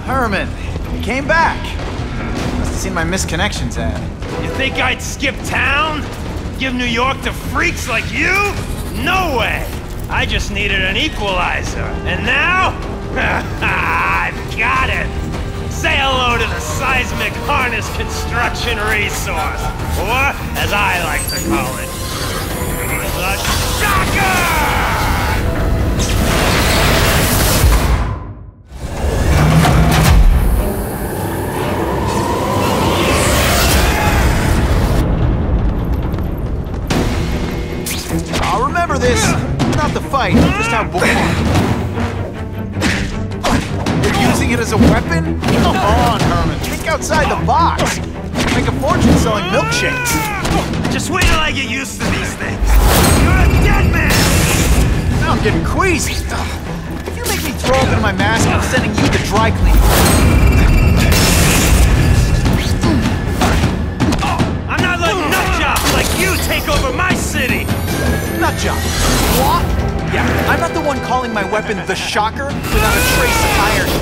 Herman, you came back. Must have seen my missed connections ad. You think I'd skip town? Give New York to freaks like you? No way! I just needed an equalizer. And now? I've got it! Say hello to the seismic harness construction resource. Or, as I like to call it, the Shocker! I'll remember this. Not the fight, just how boring. You're using it as a weapon? Come on, Herman. Think outside the box. Make a fortune selling milkshakes. Just wait till I get used to these things. You're a dead man! Now I'm getting queasy. If you make me throw open my mask, I'm sending you to dry cleaning. I'm not letting nutjobs like you take over my city! Nutjob. What? Yeah, I'm not the one calling my weapon the Shocker without a trace of irony.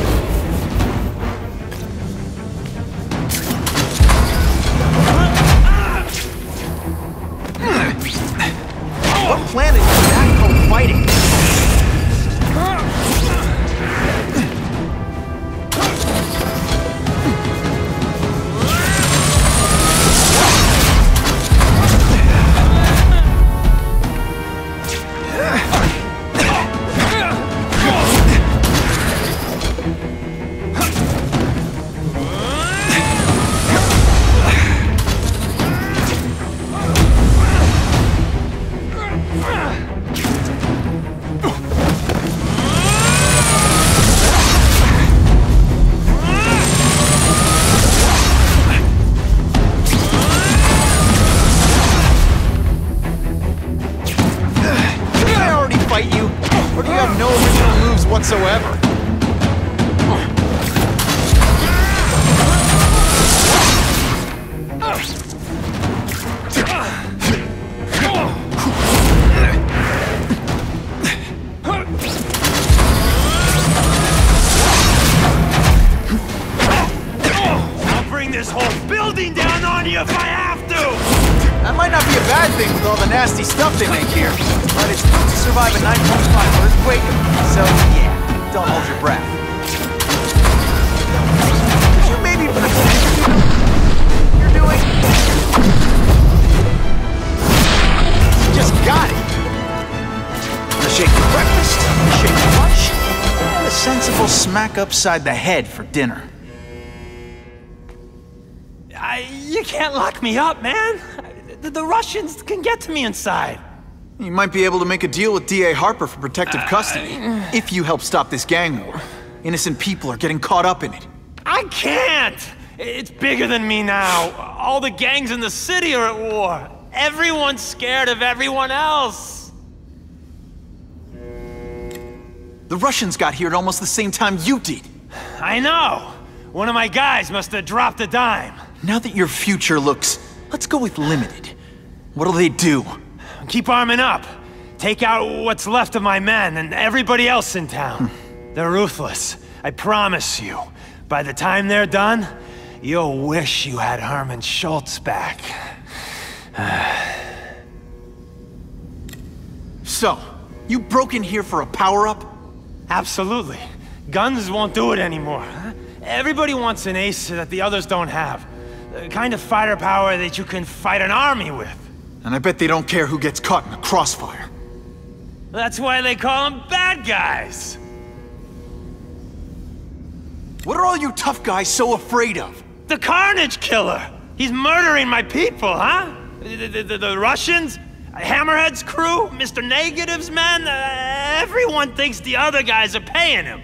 What planet is that called fighting? Whatsoever. I'll bring this whole building down on you if I have to! That might not be a bad thing with all the nasty stuff they make here, but it's built to survive a 9.5 earthquake, so yeah, don't hold your breath. Could you maybe pretend you're doing? You just got it. A shake for breakfast, a shake for lunch, and a sensible smack upside the head for dinner. You can't lock me up, man. The Russians can get to me inside. You might be able to make a deal with D.A. Harper for protective custody, if you help stop this gang war. Innocent people are getting caught up in it. I can't! It's bigger than me now. All the gangs in the city are at war. Everyone's scared of everyone else. The Russians got here at almost the same time you did. I know. One of my guys must have dropped a dime. Now that your future looks, let's go with limited. What'll they do? Keep arming up. Take out what's left of my men and everybody else in town. They're ruthless. I promise you. By the time they're done, you'll wish you had Herman Schultz back. So, you broke in here for a power-up? Absolutely. Guns won't do it anymore. Everybody wants an ace that the others don't have. The kind of fighter power that you can fight an army with. And I bet they don't care who gets caught in the crossfire. That's why they call them bad guys. What are all you tough guys so afraid of? The Carnage Killer! He's murdering my people, huh? The Russians? Hammerhead's crew? Mr. Negative's men? Everyone thinks the other guys are paying him.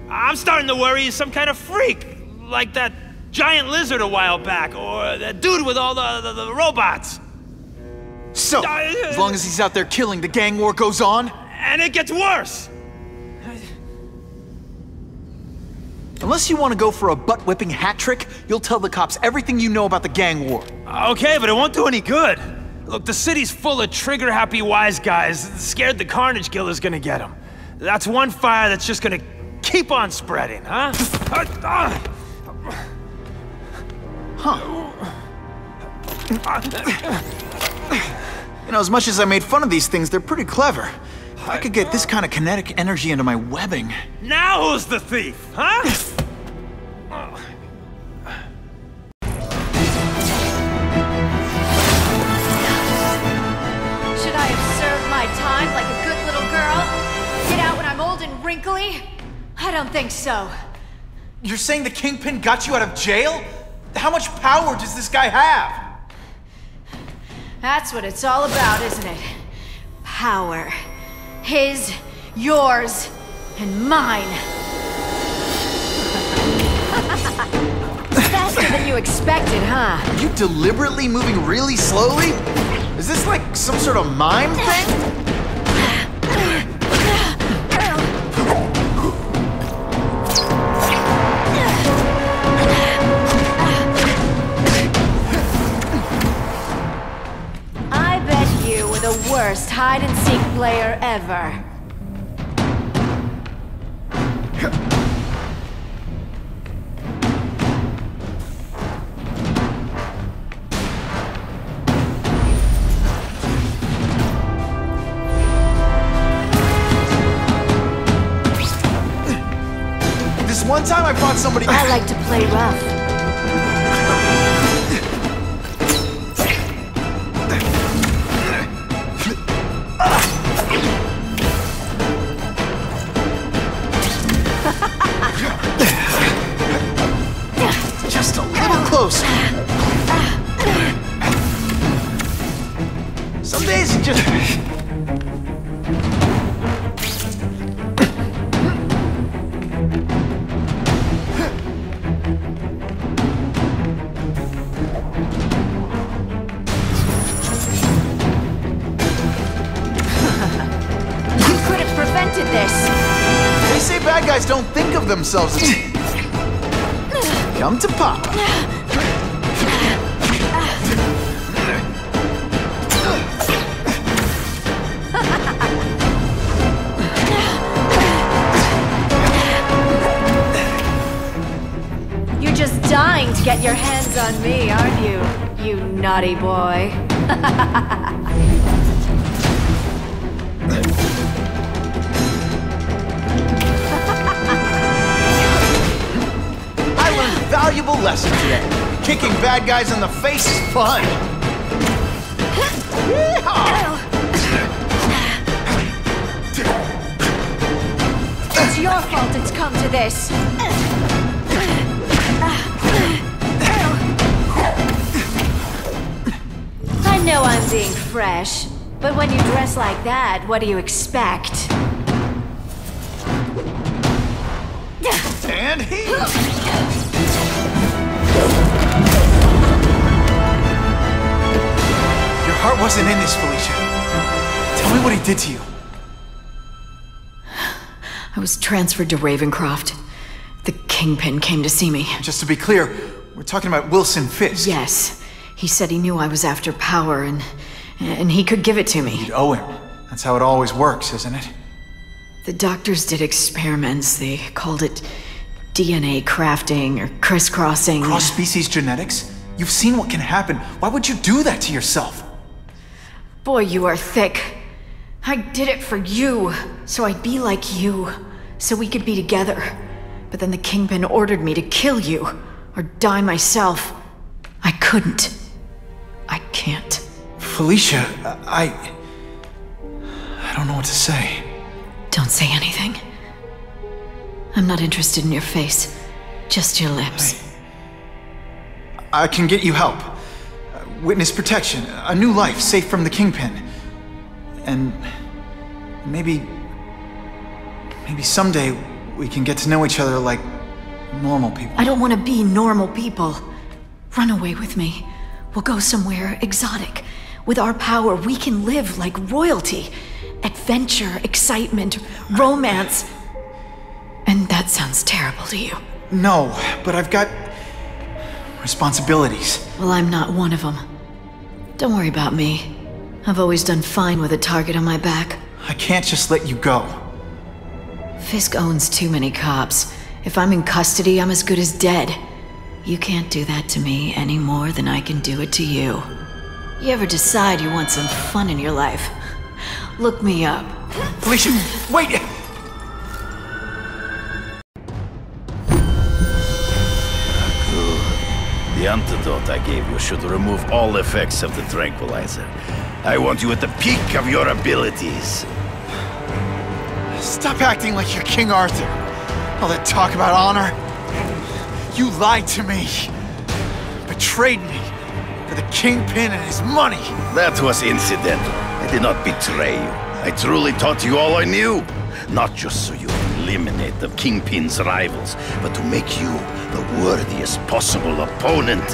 I'm starting to worry he's some kind of freak. Like that giant lizard a while back, or that dude with all the robots. So, as long as he's out there killing, the gang war goes on? And it gets worse! Unless you want to go for a butt-whipping hat trick, you'll tell the cops everything you know about the gang war. Okay, but it won't do any good. Look, the city's full of trigger-happy wise guys, scared the Carnage Killer's gonna get them. That's one fire that's just gonna keep on spreading, huh? You know, as much as I made fun of these things, they're pretty clever. I could get this kind of kinetic energy into my webbing. Now who's the thief, huh? Should I have served my time like a good little girl? Get out when I'm old and wrinkly? I don't think so. You're saying the Kingpin got you out of jail? How much power does this guy have? That's what it's all about, isn't it? Power. His, yours, and mine. Faster than you expected, huh? Are you deliberately moving really slowly? Is this like some sort of mime thing? The worst hide-and-seek player ever. This one time I fought somebody— I like to play rough. Just a little closer. Some days you just— They say bad guys don't think of themselves as— Come to Papa. You're just dying to get your hands on me, aren't you? You naughty boy. Valuable lesson today. Kicking bad guys in the face is fun. It's your fault it's come to this. I know I'm being fresh, but when you dress like that, what do you expect? And he— Your heart wasn't in this, Felicia. Tell me what he did to you. I was transferred to Ravencroft. The Kingpin came to see me. Just to be clear, we're talking about Wilson Fisk. Yes. He said he knew I was after power and he could give it to me. You'd owe him. That's how it always works, isn't it? The doctors did experiments. They called it DNA crafting or crisscrossing. Cross-species genetics? You've seen what can happen. Why would you do that to yourself? Boy, you are thick. I did it for you, so I'd be like you, so we could be together. But then the Kingpin ordered me to kill you, or die myself. I couldn't. I can't. Felicia, I don't know what to say. Don't say anything. I'm not interested in your face, just your lips. I can get you help. Witness protection, a new life, safe from the Kingpin. And maybe someday we can get to know each other like normal people. I don't want to be normal people. Run away with me. We'll go somewhere exotic. With our power, we can live like royalty. Adventure, excitement, romance. And that sounds terrible to you. No, but I've got responsibilities. Well, I'm not one of them. Don't worry about me. I've always done fine with a target on my back. I can't just let you go. Fisk owns too many cops. If I'm in custody, I'm as good as dead. You can't do that to me any more than I can do it to you. You ever decide you want some fun in your life? Look me up. Felicia, wait! The antidote I gave you should remove all effects of the tranquilizer. I want you at the peak of your abilities. Stop acting like you're King Arthur. All that talk about honor. You lied to me. Betrayed me. For the Kingpin and his money. That was incidental. I did not betray you. I truly taught you all I knew. Not just so you eliminate the Kingpin's rivals, but to make you the worthiest possible opponent.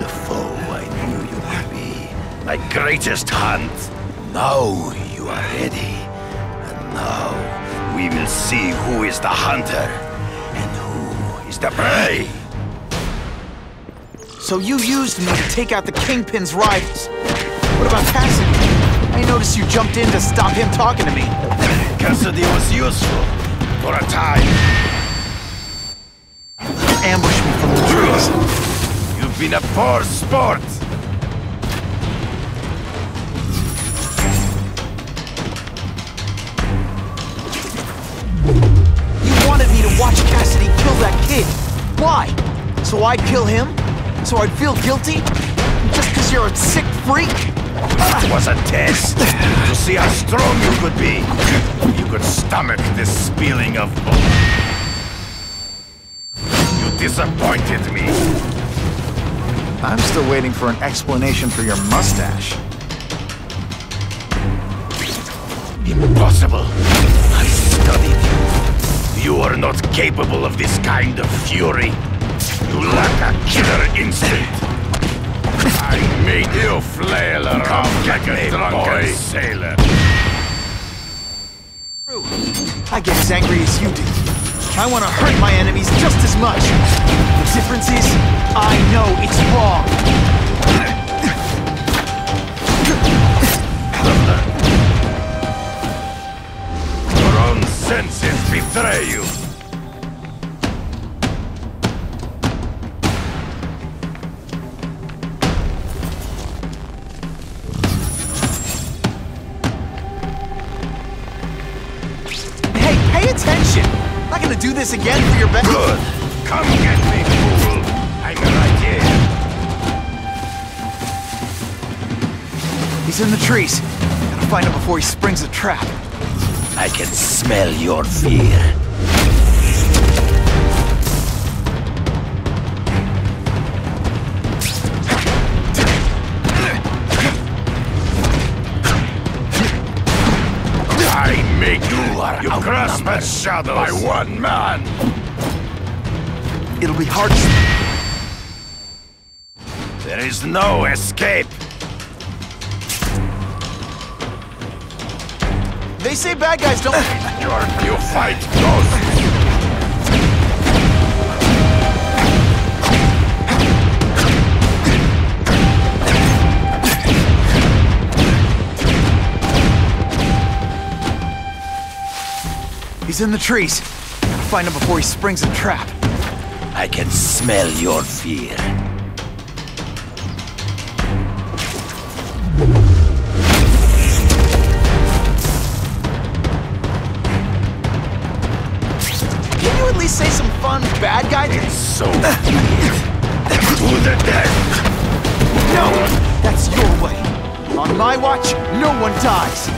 The foe I knew you would be. My greatest hunt. Now you are ready. And now we will see who is the hunter and who is the prey. So you used me to take out the Kingpin's rivals. What about Cassidy? I noticed you jumped in to stop him talking to me. Cassidy was useful. For a time. Ambush me from the trees. You've been a poor sport. You wanted me to watch Cassidy kill that kid. Why? So I'd kill him? So I'd feel guilty? Just because you're a sick freak? It was a test to see how strong you could be. You could stomach this spilling of blood. You disappointed me. I'm still waiting for an explanation for your mustache. Impossible. I studied you. You are not capable of this kind of fury. You lack a killer instinct. I made you flail around like a drunken sailor. I get as angry as you do. I want to hurt my enemies just as much. The difference is, I know it's wrong. Your own senses betray you. Attention! I'm not gonna do this again for your benefit. Good. Come get me, fool. I'm right here. He's in the trees. Gotta find him before he springs a trap. I can smell your fear. You grasp at shadows by one man. It'll be hard to... There is no escape. They say bad guys don't... You fight ghosts. He's in the trees. Gotta find him before he springs a trap. I can smell your fear. Can you at least say some fun bad guy things? It's so weird. To the death. No! That's your way. On my watch, no one dies.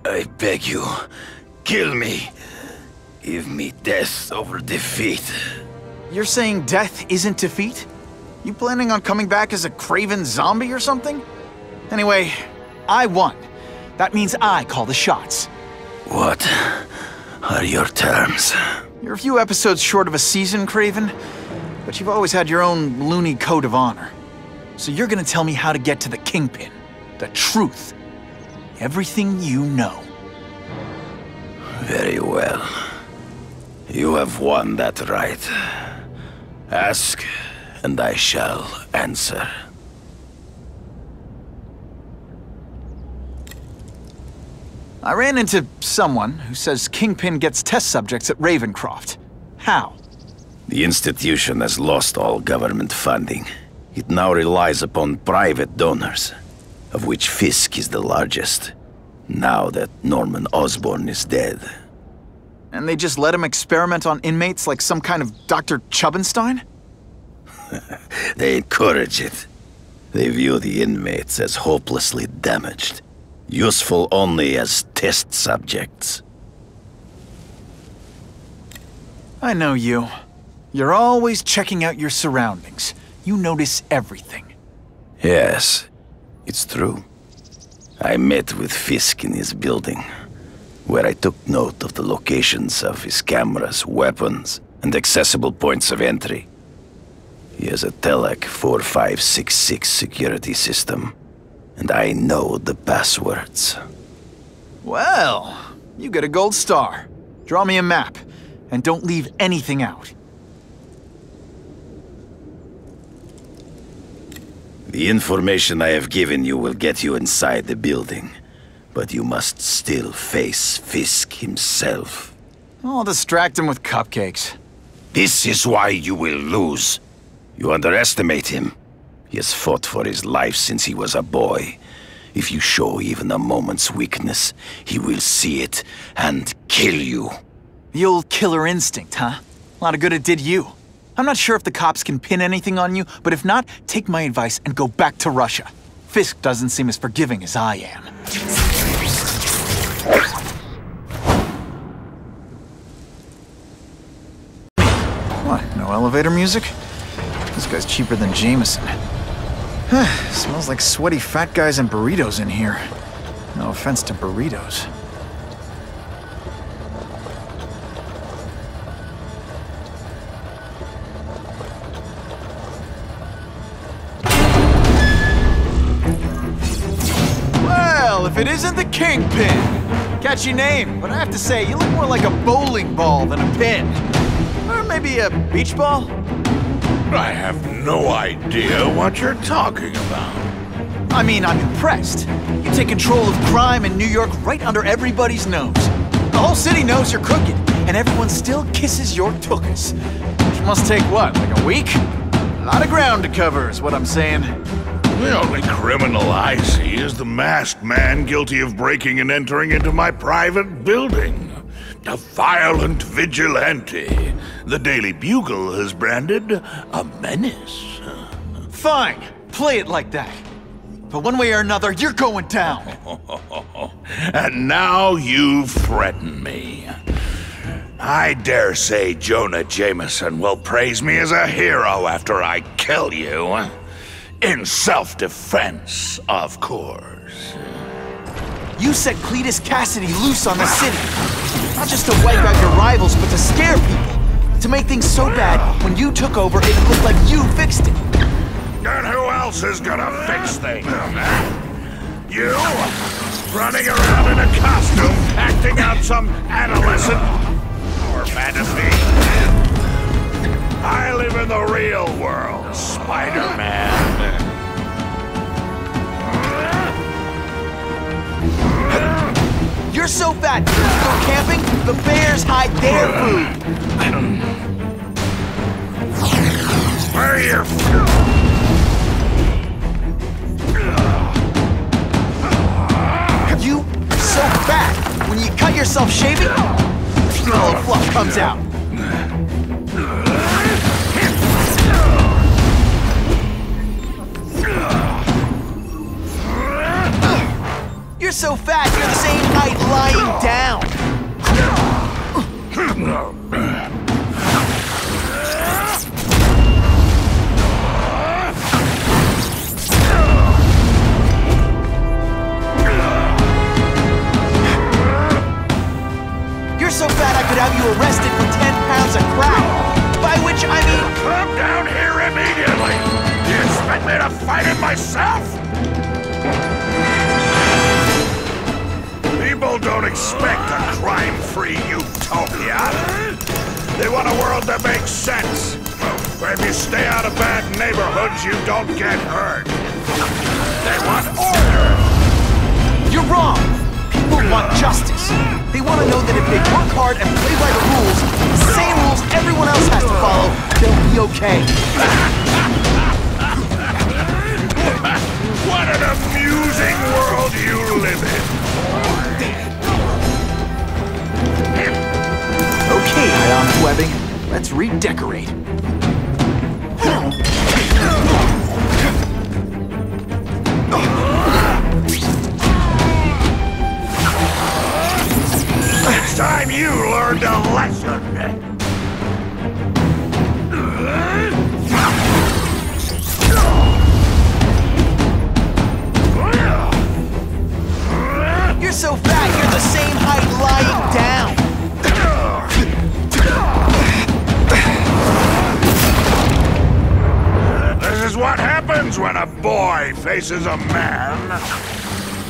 I beg you, kill me. Give me death over defeat. You're saying death isn't defeat? You planning on coming back as a craven zombie or something? Anyway, I won. That means I call the shots. What are your terms? You're a few episodes short of a season, Craven, but you've always had your own loony code of honor. So you're gonna tell me how to get to the Kingpin. The truth. Everything you know. Very well. You have won that right. Ask, and I shall answer. I ran into someone who says Kingpin gets test subjects at Ravencroft. How? The institution has lost all government funding. It now relies upon private donors, of which Fisk is the largest, now that Norman Osborn is dead. And they just let him experiment on inmates like some kind of Dr. Chubbenstein? They encourage it. They view the inmates as hopelessly damaged, useful only as test subjects. I know you. You're always checking out your surroundings. You notice everything. Yes, it's true. I met with Fisk in his building, where I took note of the locations of his cameras, weapons, and accessible points of entry. He has a Telec 4566 security system, and I know the passwords. Well, you get a gold star. Draw me a map, and don't leave anything out. The information I have given you will get you inside the building, but you must still face Fisk himself. I'll distract him with cupcakes. This is why you will lose. You underestimate him. He has fought for his life since he was a boy. If you show even a moment's weakness, he will see it and kill you. The old killer instinct, huh? A lot of good it did you. I'm not sure if the cops can pin anything on you, but if not, take my advice and go back to Russia. Fisk doesn't seem as forgiving as I am. What, no elevator music? This guy's cheaper than Jameson. Smells like sweaty fat guys and burritos in here. No offense to burritos. Well, if it isn't the Kingpin! Catchy name, but I have to say, you look more like a bowling ball than a pin. Or maybe a beach ball? I have no idea what you're talking about. I mean, I'm impressed. You take control of crime in New York right under everybody's nose. The whole city knows you're crooked, and everyone still kisses your tuchus. Which must take what, like a week? A lot of ground to cover is what I'm saying. The only criminal I see is the masked man guilty of breaking and entering into my private building. A violent vigilante. The Daily Bugle has branded a menace. Fine, play it like that. But one way or another, you're going down. And now you threaten me. I dare say Jonah Jameson will praise me as a hero after I kill you. In self-defense, of course. You set Cletus Cassidy loose on the city. Not just to wipe out your rivals, but to scare people. To make things so bad, when you took over, it looked like you fixed it. And who else is gonna fix things? You? Running around in a costume, acting out some adolescent or fantasy? I live in the real world, Spider-Man. You're so fat, you go camping, the bears hide their food. Where you? You are so fat, when you cut yourself shaving, the smell of fluff comes out. You're so fat, you're the same height lying down. You're so fat I could have you arrested for 10 pounds of crack. By which I mean... Come down here immediately! Do you expect me to fight it myself? People don't expect a crime-free utopia. They want a world that makes sense, where if you stay out of bad neighborhoods, you don't get hurt. They want order. You're wrong. People want justice. They want to know that if they work hard and play by the rules, the same rules everyone else has to follow, they'll be okay. What an amusing world you live in! Okay, Ionic Webbing, let's redecorate. It's time you learned a lesson! You're so fat, you're the same height lying down. This is what happens when a boy faces a man.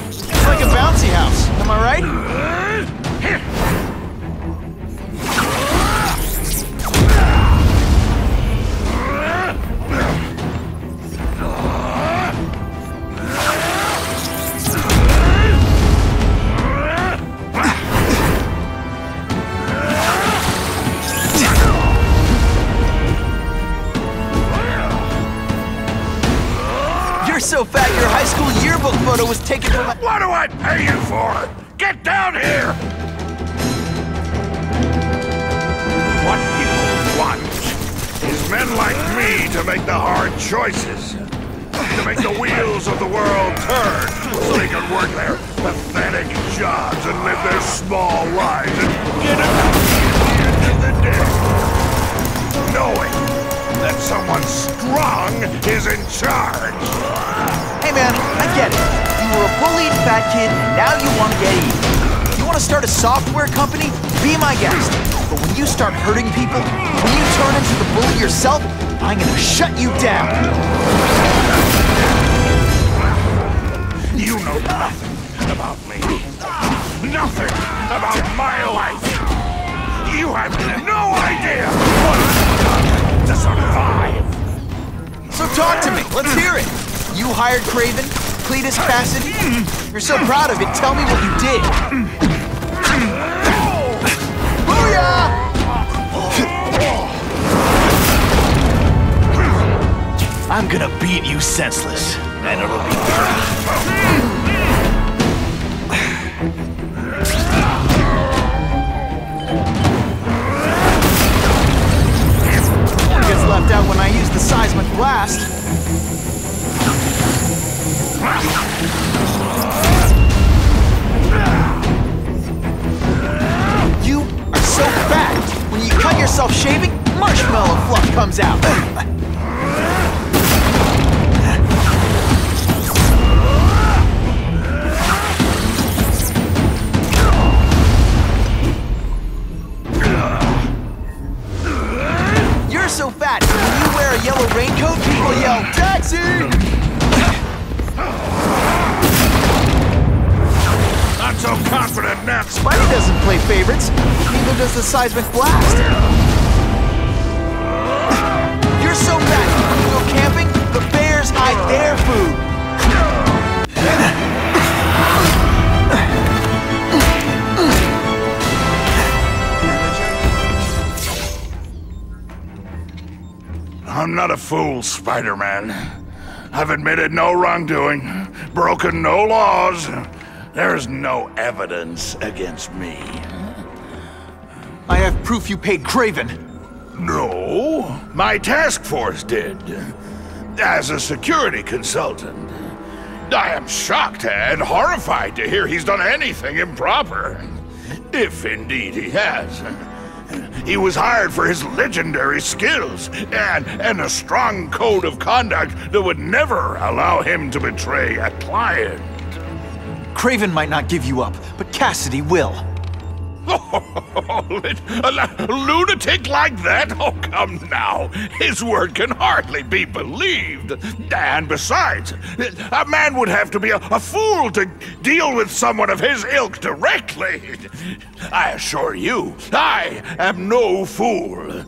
It's like a bouncy house, am I right? You're so fat, your high school yearbook photo was taken from my— What do I pay you for? Get down here! What people want is men like me to make the hard choices. To make the wheels of the world turn so they can work their pathetic jobs and live their small lives and get it at the end of the day. Knowing that someone strong is in charge. Hey man, I get it. You were a bullied fat kid, and now you want to get even. You want to start a software company? Be my guest. But when you start hurting people, when you turn into the bully yourself, I'm gonna shut you down. You know nothing about me. Nothing about my life. You have no idea what I've done to survive. So talk to me. Let's hear it. You hired Craven, Cletus Cassidy. You're so proud of it. Tell me what you did. Booyah! I'm gonna beat you senseless, and it'll be gets left out when I use the seismic blast. You are so fat. When you cut yourself shaving, marshmallow fluff comes out. You're so fat. When you wear a yellow raincoat, people yell, "Taxi!" Not so confident now. Spidey doesn't play favorites. Neither does the seismic blast. You're so fat. When you go camping, the bears hide their food. I'm not a fool, Spider-Man. I've admitted no wrongdoing, broken no laws. There's no evidence against me. I have proof you paid Craven. No, my task force did. As a security consultant. I am shocked and horrified to hear he's done anything improper. If indeed he has. He was hired for his legendary skills and a strong code of conduct that would never allow him to betray a client. Craven might not give you up, but Cassidy will. A lunatic like that? Oh, come now. His word can hardly be believed. And besides, a man would have to be a fool to deal with someone of his ilk directly. I assure you, I am no fool.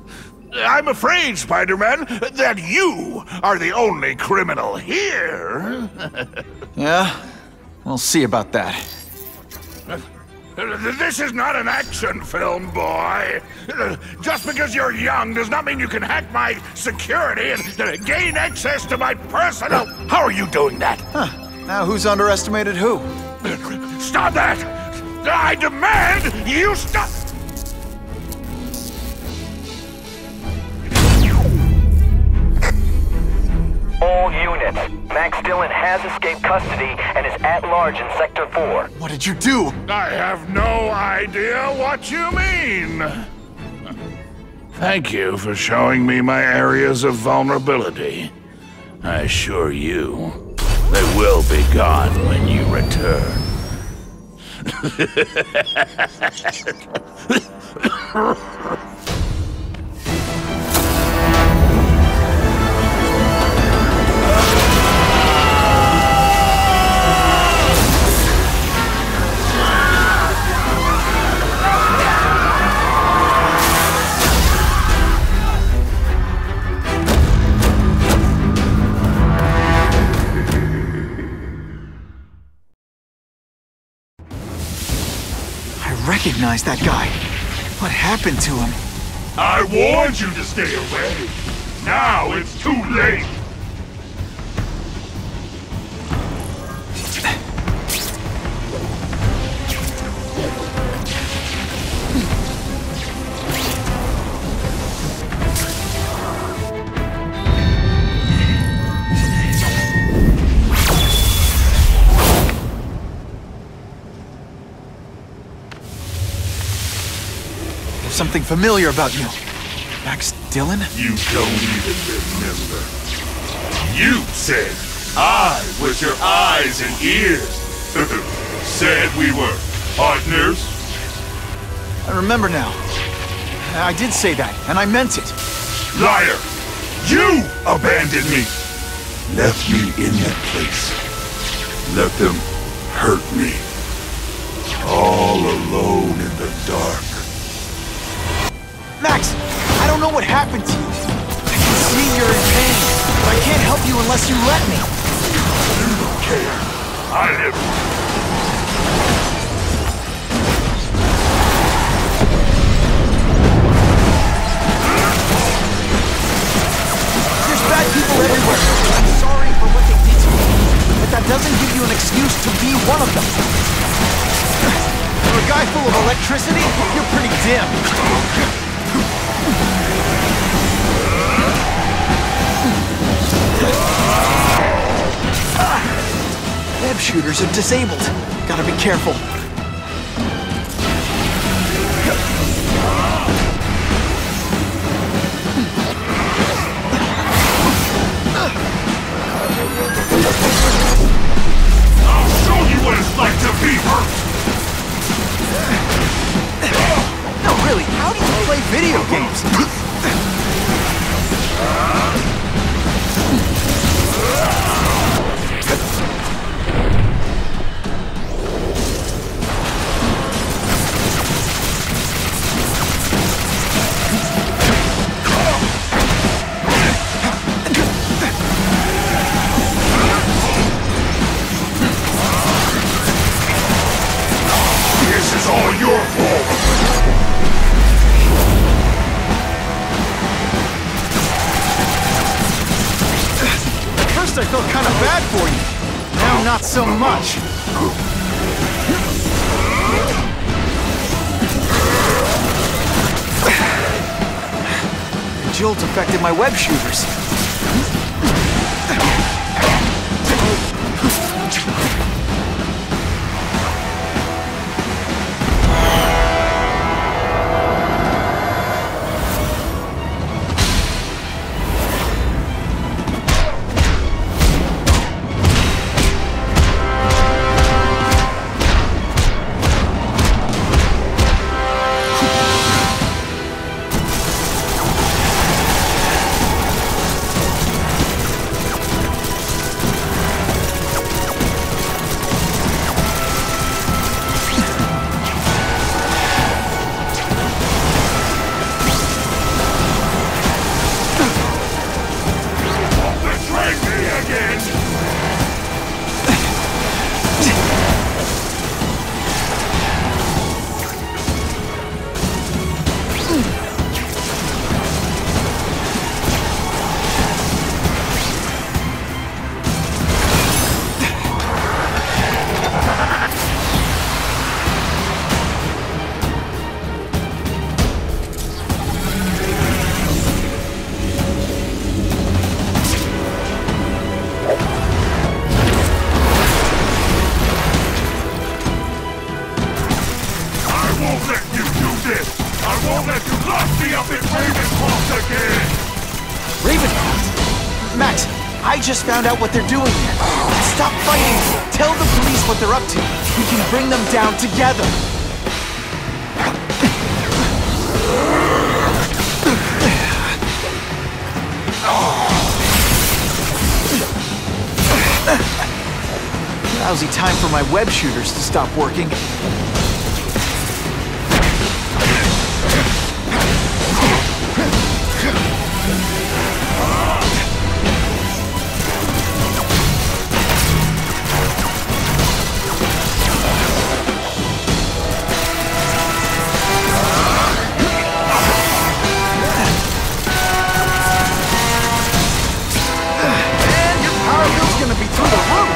I'm afraid, Spider-Man, that you are the only criminal here. Yeah? We'll see about that. This is not an action film, boy. Just because you're young does not mean you can hack my security and gain access to my personal... How are you doing that? Huh. Now who's underestimated who? Stop that! I demand you stop! All units. Max Dillon has escaped custody and is at large in Sector 4. What did you do? I have no idea what you mean. Thank you for showing me my areas of vulnerability. I assure you, they will be gone when you return. I recognize that guy. What happened to him? I warned you to stay away. Now it's too late. Something familiar about you. Max Dillon? You don't even remember. You said I was your eyes and ears. Said we were partners. I remember now. I did say that, and I meant it. Liar! You abandoned me! Left me in that place. Let them hurt me. All alone in the dark. Max, I don't know what happened to you. I can see you're in pain, but I can't help you unless you let me. You don't care. I live. There's bad people everywhere. I'm sorry for what they did to me, but that doesn't give you an excuse to be one of them. For a guy full of electricity, you're pretty dim. Web shooters are disabled. Gotta be careful. I'll show you what it's like to be hurt! No, really, how do you play video games? This is all your fault! I felt kind of bad for you. Now, not so much. The jolt affected my web shooters. just found out what they're doing here. Stop fighting! Tell the police what they're up to. We can bring them down together. Lousy time for my web shooters to stop working. And your power bill's gonna be through the roof!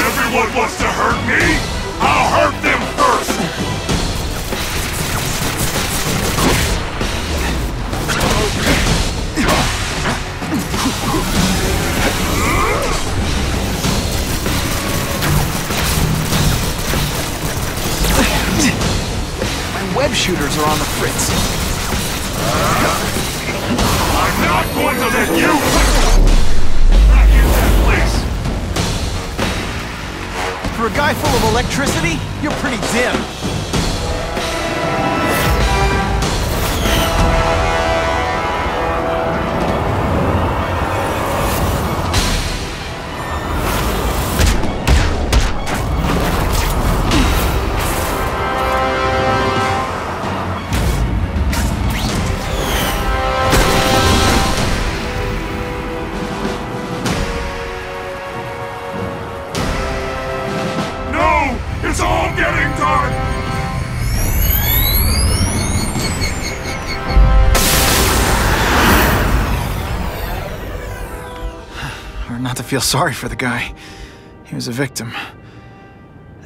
Everyone wants to hurt me? I'll hurt them first! My web shooters are on the fritz. I'm not going to let you back in that place! For a guy full of electricity, you're pretty dim. It's all getting dark! Hard not to feel sorry for the guy. He was a victim.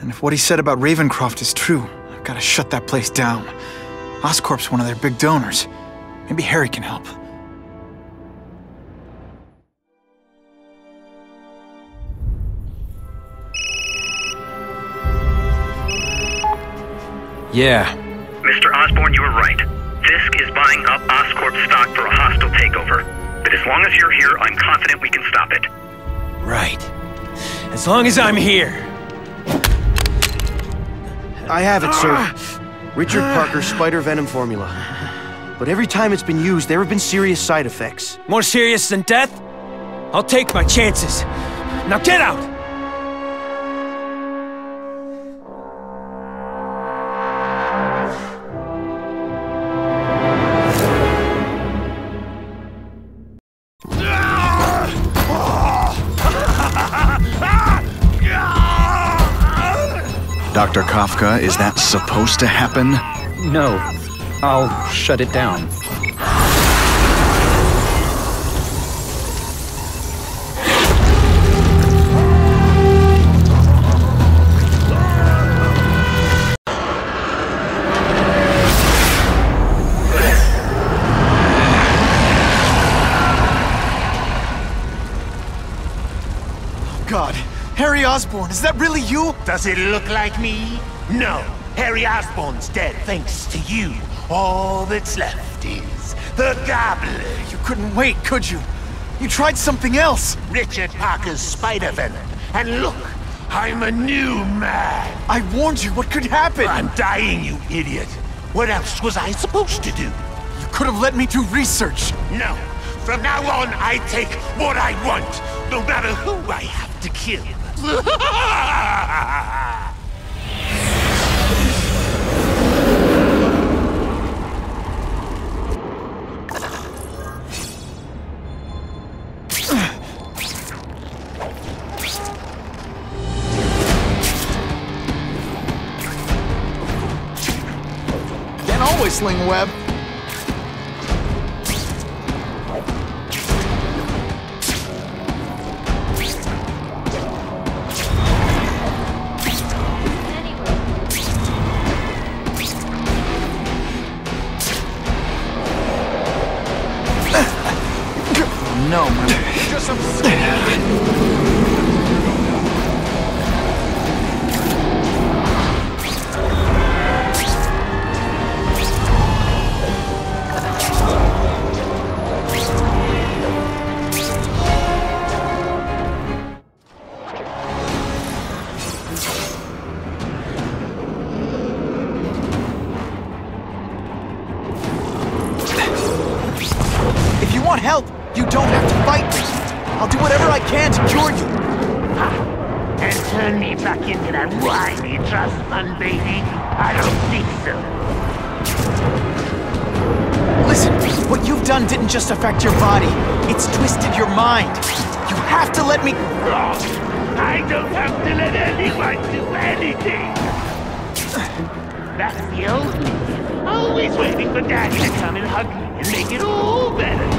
And if what he said about Ravencroft is true, I've got to shut that place down. Oscorp's one of their big donors. Maybe Harry can help. Yeah. Mr. Osborn, you were right. Fisk is buying up Oscorp stock for a hostile takeover. But as long as you're here, I'm confident we can stop it. Right. As long as I'm here. I have it, sir. Richard Parker's spider venom formula. But every time it's been used, there have been serious side effects. More serious than death? I'll take my chances. Now get out! Dr. Kafka, is that supposed to happen? No. I'll shut it down. God, Harry Osborn, is that really you? Does it look like me? No. Harry Osborn's dead thanks to you. All that's left is the Gobbler. You couldn't wait, could you? You tried something else. Richard Parker's spider venom. And look, I'm a new man. I warned you what could happen. I'm dying, you idiot. What else was I supposed to do? You could have let me do research. No. From now on, I take what I want, no matter who I have to kill. Can't always sling a web. No, man. Just some... want help, you don't have to fight me. I'll do whatever I can to cure you. And turn me back into that whiny trust fund baby? I don't think so. Listen, what you've done didn't just affect your body. It's twisted your mind. You have to let me... Wrong. I don't have to let anyone do anything. That's the old me. Always waiting for Daddy to come and hug me and make it all better.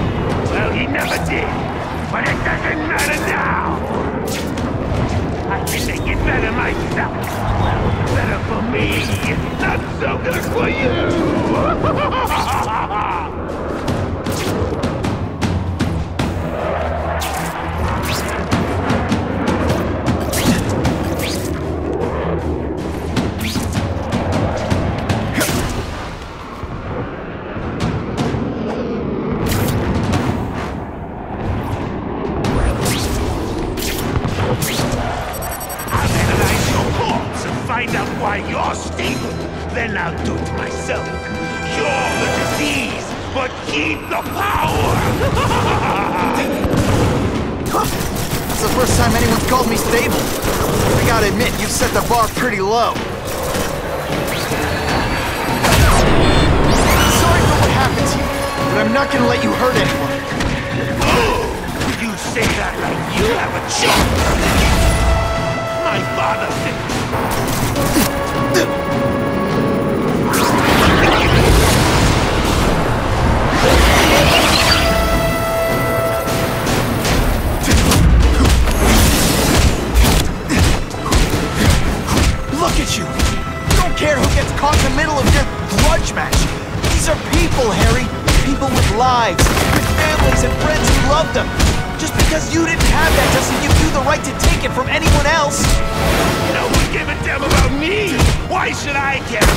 Well, he never did. But it doesn't matter now. I can make it better myself. Well, better for me. Not so good for you. Find out why you're stable, then I'll do it myself. Cure the disease, but keep the power! That's the first time anyone's called me stable. I gotta admit, you've set the bar pretty low. I'm sorry for what happened to you, but I'm not gonna let you hurt anyone. Oh, you say that like you have a choice. My father said... Look at you! You don't care who gets caught in the middle of your grudge match. These are people, Harry. People with lives, with families and friends who love them. Just because you didn't have that doesn't give you the right to take it from anyone else. No one gave a damn about me! Why should I care?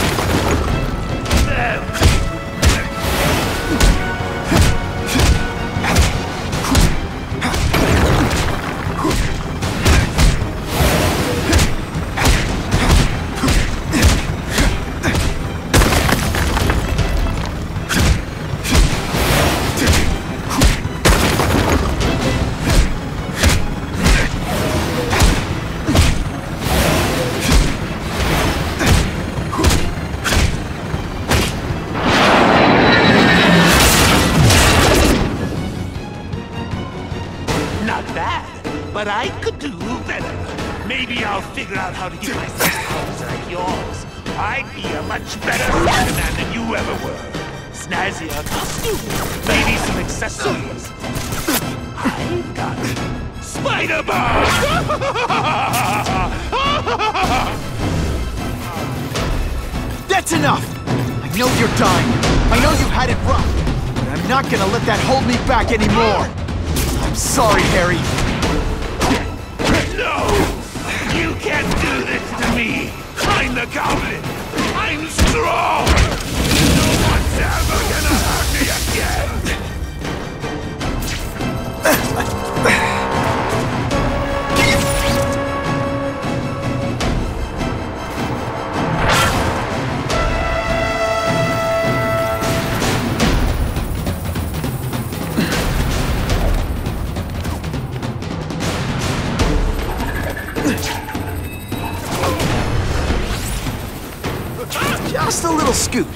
But I could do better. Maybe I'll figure out how to get myself powers like yours. I'd be a much better Spider-Man than you ever were. Snazzier costume, maybe some accessories. I've got Spider-Man! That's enough! I know you're dying. I know you've had it rough. But I'm not gonna let that hold me back anymore. I'm sorry, Harry. No! You can't do this to me! I'm the Goblin! I'm strong! No one's ever gonna hurt me again! Just a little scoot.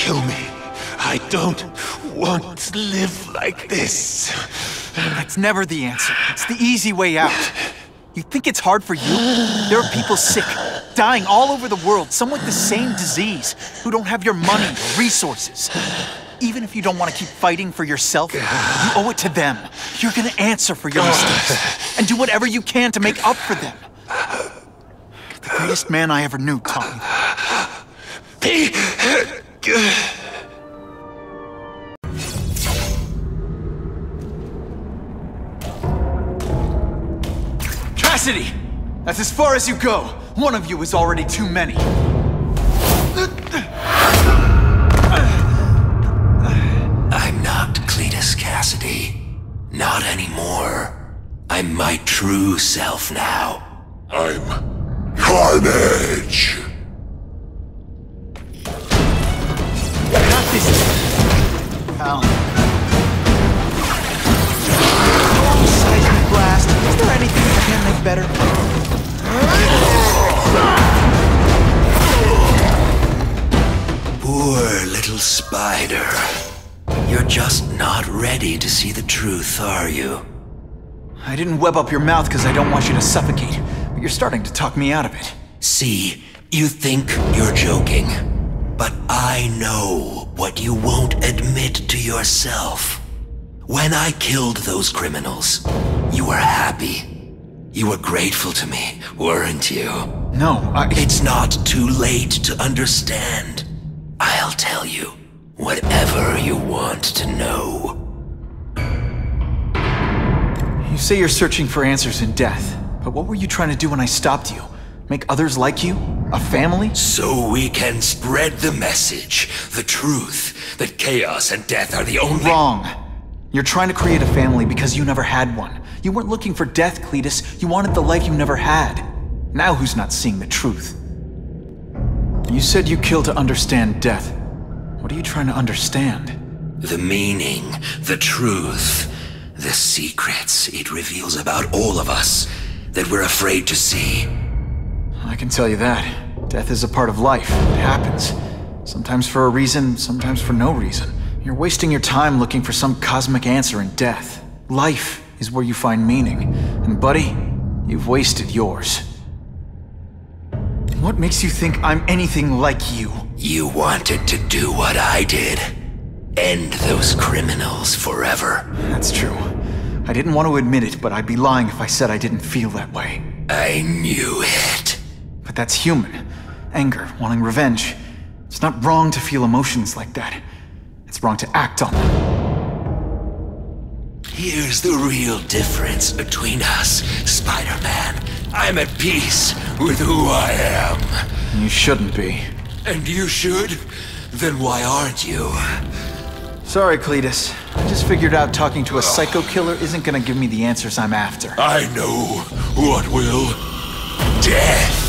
kill me. I don't want to live like this. That's never the answer. It's the easy way out. You think it's hard for you? There are people sick, dying all over the world, some with the same disease, who don't have your money or resources. Even if you don't want to keep fighting for yourself, you owe it to them. You're gonna answer for your mistakes, and do whatever you can to make up for them. The greatest man I ever knew taught me that. Cassidy! That's as far as you go. One of you is already too many. I'm not Cletus Cassidy. Not anymore. I'm my true self now. I'm Carnage! Not this time, pal. Oh, seismic blast. Is there anything I can make better? Poor little spider. You're just not ready to see the truth, are you? I didn't web up your mouth because I don't want you to suffocate, but you're starting to talk me out of it. See, you think you're joking, but I know what you won't admit to yourself. When I killed those criminals, you were happy. You were grateful to me, weren't you? No, It's not too late to understand. I'll tell you whatever you want to know. You say you're searching for answers in death, but what were you trying to do when I stopped you? Make others like you? A family? So we can spread the message, the truth, that chaos and death are the only— Wrong. You're trying to create a family because you never had one. You weren't looking for death, Cletus. You wanted the life you never had. Now who's not seeing the truth? You said you killed to understand death. What are you trying to understand? The meaning, the truth, the secrets it reveals about all of us that we're afraid to see. I can tell you that. Death is a part of life. It happens. Sometimes for a reason, sometimes for no reason. You're wasting your time looking for some cosmic answer in death. Life is where you find meaning. And buddy, you've wasted yours. What makes you think I'm anything like you? You wanted to do what I did. End those criminals forever. That's true. I didn't want to admit it, but I'd be lying if I said I didn't feel that way. I knew it. But that's human. Anger, wanting revenge. It's not wrong to feel emotions like that. It's wrong to act on them. Here's the real difference between us, Spider-Man. I'm at peace with who I am. You shouldn't be. And you should? Then why aren't you? Sorry, Cletus. I just figured out talking to a psycho killer isn't gonna give me the answers I'm after. I know what will. Death!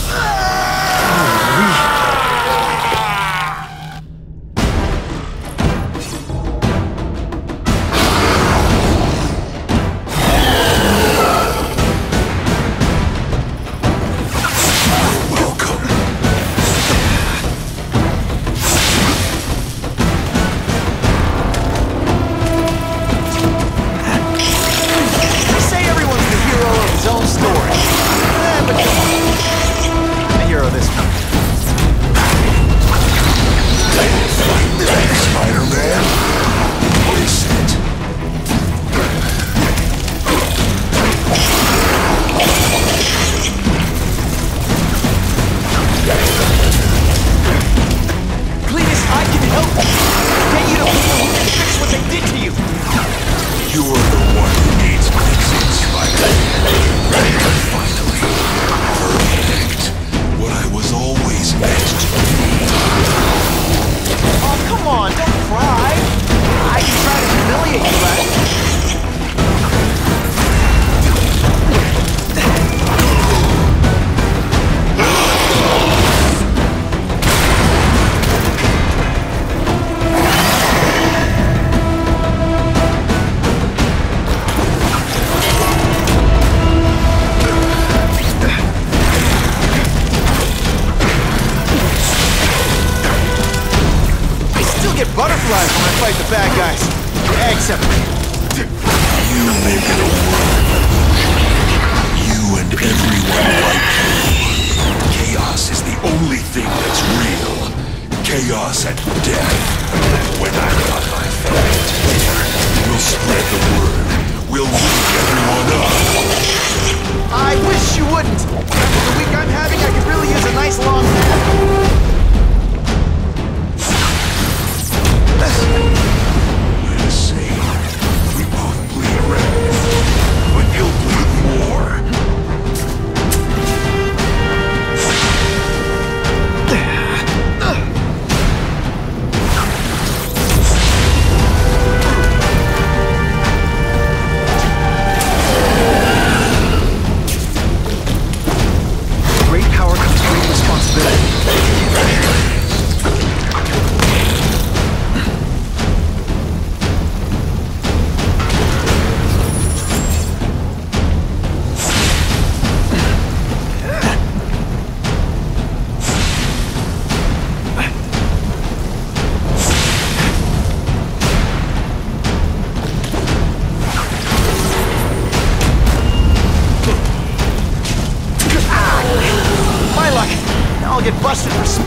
still get butterflies when I fight the bad guys. Except... You live in a world of illusion. You and everyone like you. Chaos is the only thing that's real. Chaos and death. When I got my family together, we'll spread the word. We'll wake everyone up. I wish you wouldn't. After the week I'm having, I could really use a nice long nap. We're the same. We both bleed red, but you'll bleed more. Great power comes great responsibility. I'll get busted for some...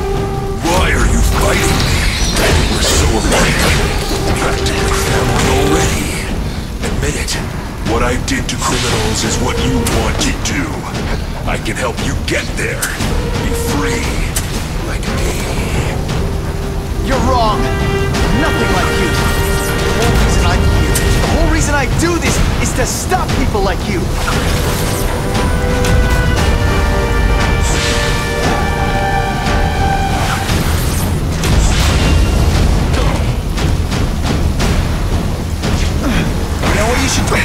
Why are you fighting me? We're so alike. Practically family already. Admit it. What I did to criminals is what you want to do. I can help you get there. Be free. Like me. You're wrong. I'm nothing like you. The whole reason I'm here, the whole reason I do this, is to stop people like you. You should do.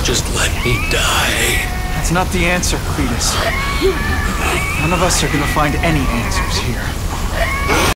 Just let me die. That's not the answer, Cletus. None of us are gonna find any answers here.